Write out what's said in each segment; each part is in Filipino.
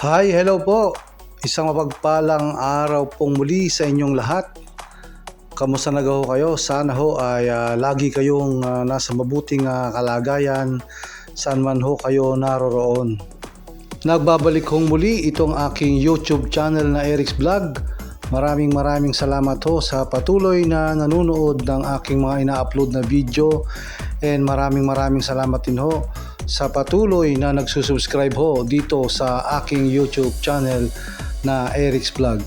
Hi, hello po. Isang mapagpalang araw pong muli sa inyong lahat. Kamusta na ho kayo? Sana ho ay lagi kayong nasa mabuting kalagayan saan man ho kayo naroroon. Nagbabalik hong muli itong aking YouTube channel na Eric's Vlog. Maraming salamat ho sa patuloy na nanonood ng aking mga ina-upload na video, and maraming salamat din ho sa patuloy na nagsusubscribe ho dito sa aking YouTube channel na Eric's Vlog.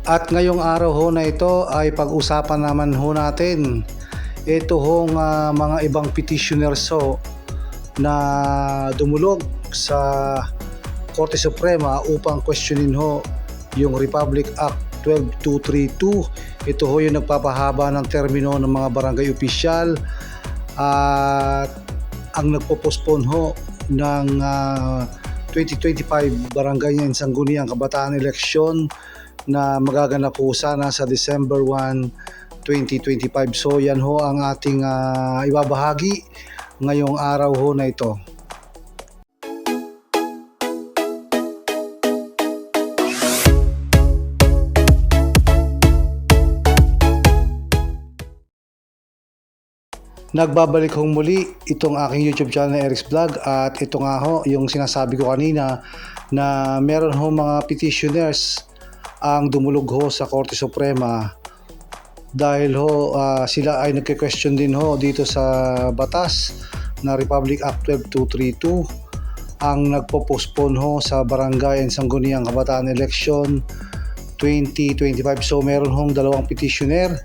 At ngayong araw ho na ito ay pag-usapan naman ho natin ito hong mga ibang petitioners ho na dumulog sa Korte Suprema upang questionin ho yung Republic Act 12232. Ito ho yung nagpapahaba ng termino ng mga barangay opisyal at ang nagpo-postpone ho ng 2025 Barangay and Sangguniang Kabataan Election na magaganap po sana sa December 1, 2025. So yan ho ang ating ibabahagi ngayong araw ho na ito. Nagbabalik hong muli itong aking YouTube channel na Eric's Vlog, at ito nga ho yung sinasabi ko kanina na meron ho mga petitioners ang dumulog ho sa Korte Suprema dahil ho sila ay nagke-question din ho dito sa batas na Republic Act 12232 ang nagpo-postpone ho sa Barangay and Sangguniang Kabataan Election 2025. So meron hong dalawang petitioner.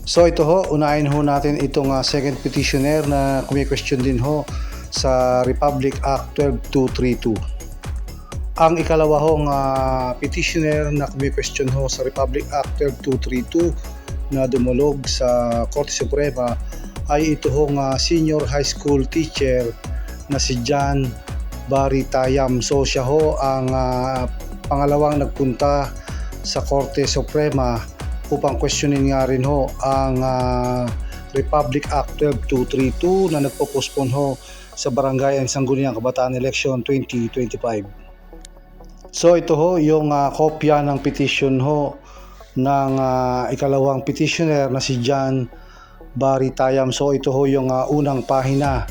So ito ho, unahin ho natin itong second petitioner na kumi-question din ho sa Republic Act 12232. Ang ikalawa hong petitioner na kumi-question ho sa Republic Act 12232 na dumulog sa Korte Suprema ay ito hong senior high school teacher na si John Barry Tayam. So siya ho ang pangalawang nagpunta sa Korte Suprema upang questionin nga rin ho ang Republic Act 12232 na nagpo-postpone ho sa Barangay and Sangguniang Kabataan Election 2025. So ito ho yung kopya ng petition ho ng ikalawang petitioner na si John Barry Tayam. So ito ho yung unang pahina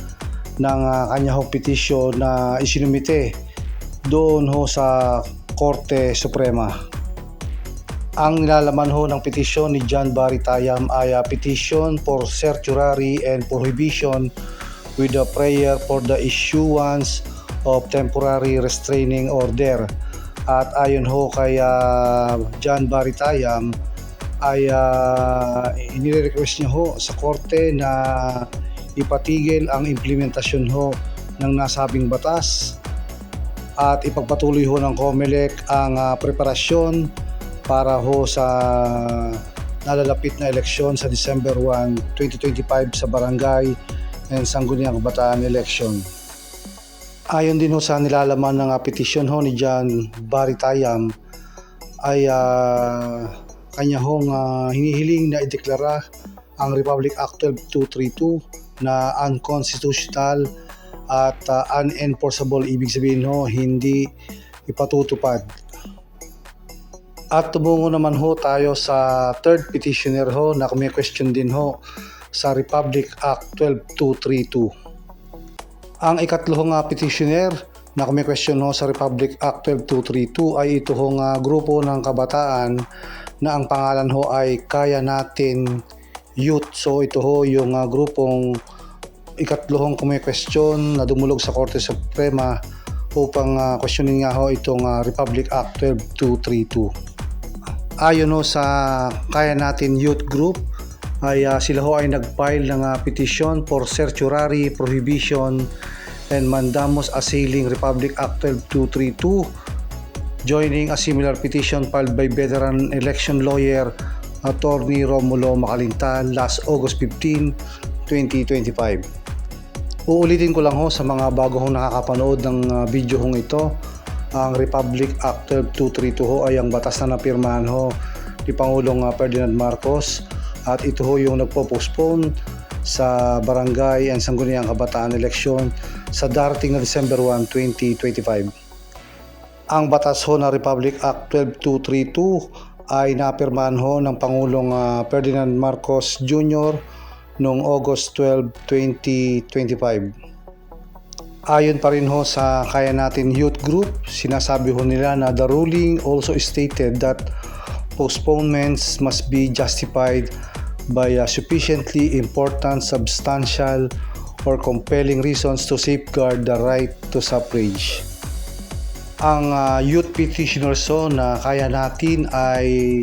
ng kanya hong petition na isinumite doon ho sa Korte Suprema. Ang nilalaman ho ng petisyon ni John Barry Tayam ay petition for certiorari and prohibition with a prayer for the issuance of temporary restraining order. At ayon ho kay John Barry Tayam ay inirequest niya ho sa korte na ipatigil ang implementasyon ho ng nasabing batas at ipagpatuloy ho ng COMELEC ang preparasyon para ho sa nalalapit na eleksyon sa December 1, 2025 sa Barangay and Sangguniang Kabataan Election. Ayon din ho sa nilalaman ng petisyon ho ni John Barry Tayam ay kanya hong hinihiling na ideklara ang Republic Act 12232 na unconstitutional at unenforceable. Ibig sabihin ho hindi ipatutupad. At tumungo naman ho tayo sa third petitioner ho na kumi-question din ho sa Republic Act 12232. Ang ikatlohong petitioner na kumi-question ho sa Republic Act 12232 ay ito hong grupo ng kabataan na ang pangalan ho ay Kaya Natin Youth. So ito ho yung grupong ikatlohong kumi-question na dumulog sa Korte Suprema upang questionin nga ho itong Republic Act 12232. Ayon ho sa Kaya Natin Youth Group ay sila ho ay nag-file ng petition for certiorari prohibition and mandamus assailing Republic Act 12232, joining a similar petition filed by veteran election lawyer Attorney Romulo Macalintal last August 15, 2025. Uulitin ko lang ho sa mga bago hong nakakapanood ng video hong ito. Ang Republic Act 12232 ho ay ang batas na napirmahan ho ni Pangulong Ferdinand Marcos, at ito ho yung nagpo-postpone sa Barangay and Sangguniang Kabataan Election sa darating na December 1, 2025. Ang batas ho na Republic Act 12232 ay napirmahan ho ng Pangulong Ferdinand Marcos Jr. noong August 12, 2025. Ayon pa rin ho sa Kaya Natin Youth Group, sinasabi ho nila na the ruling also stated that postponements must be justified by sufficiently important, substantial, or compelling reasons to safeguard the right to suffrage. Ang youth petitioners ho na Kaya Natin ay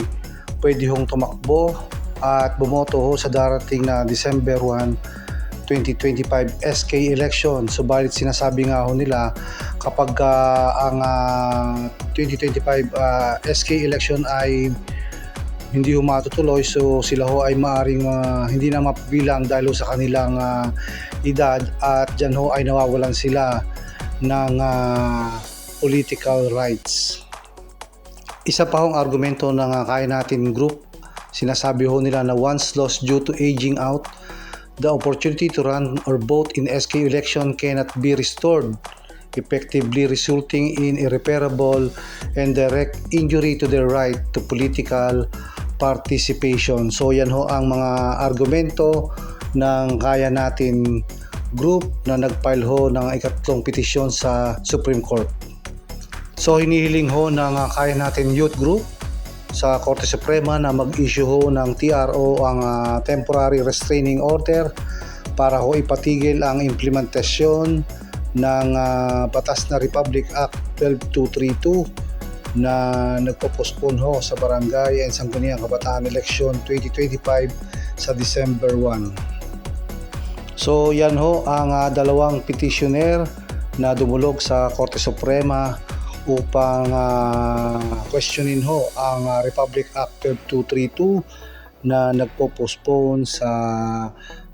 pwede hong tumakbo at bumoto ho sa darating na December 1, 2025 SK election. Subalit sinasabi nga ho nila kapag ang 2025 SK election ay hindi ho matutuloy, so sila ho ay maaring hindi na mapibilang dahil ho sa kanilang edad, at dyan ho ay nawawalan sila ng political rights. Isa pa hong argumento ng Kaya Natin Group, sinasabi ho nila na once lost due to aging out, the opportunity to run or vote in SK election cannot be restored, effectively resulting in irreparable and direct injury to their right to political participation. So yan ho ang mga argumento ng Kaya Natin Group na nag-file ho ng ikatlong petisyon sa Supreme Court. So hinihiling ho ng Kaya Natin Youth Group sa Korte Suprema na mag-issue ho ng TRO, ang Temporary Restraining Order, para ho ipatigil ang implementasyon ng batas na Republic Act 12232 na nagpo-postpone ho sa Barangay and Sangguniang Kabataan Election 2025 sa December 1. So yan ho ang dalawang petitioner na dumulog sa Korte Suprema upang questionin ho ang Republic Act 12232 na nagpo-postpone sa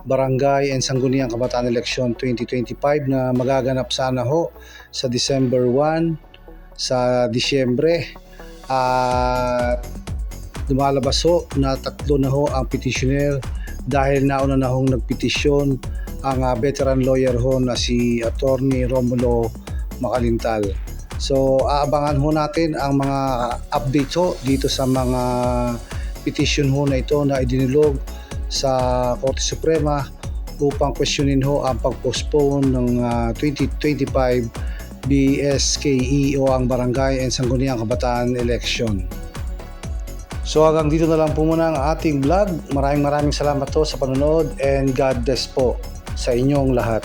Barangay and Sangguniang Kabataan Election 2025 na magaganap sana ho sa December 1 sa Disyembre. At lumalabas ho na tatlo na ho ang petitioner dahil nauna na hong nagpetisyon ang veteran lawyer ho na si Attorney Romulo Macalintal. So aabangan ho natin ang mga update ho dito sa mga petition ho na ito na idinulog sa Korte Suprema upang questionin ho ang pag-postpone ng 2025 BSKE o ang Barangay and Sangguniang Kabataan Election. So hanggang dito na lang po muna ang ating vlog. Maraming salamat po sa panonood, and God bless po sa inyong lahat.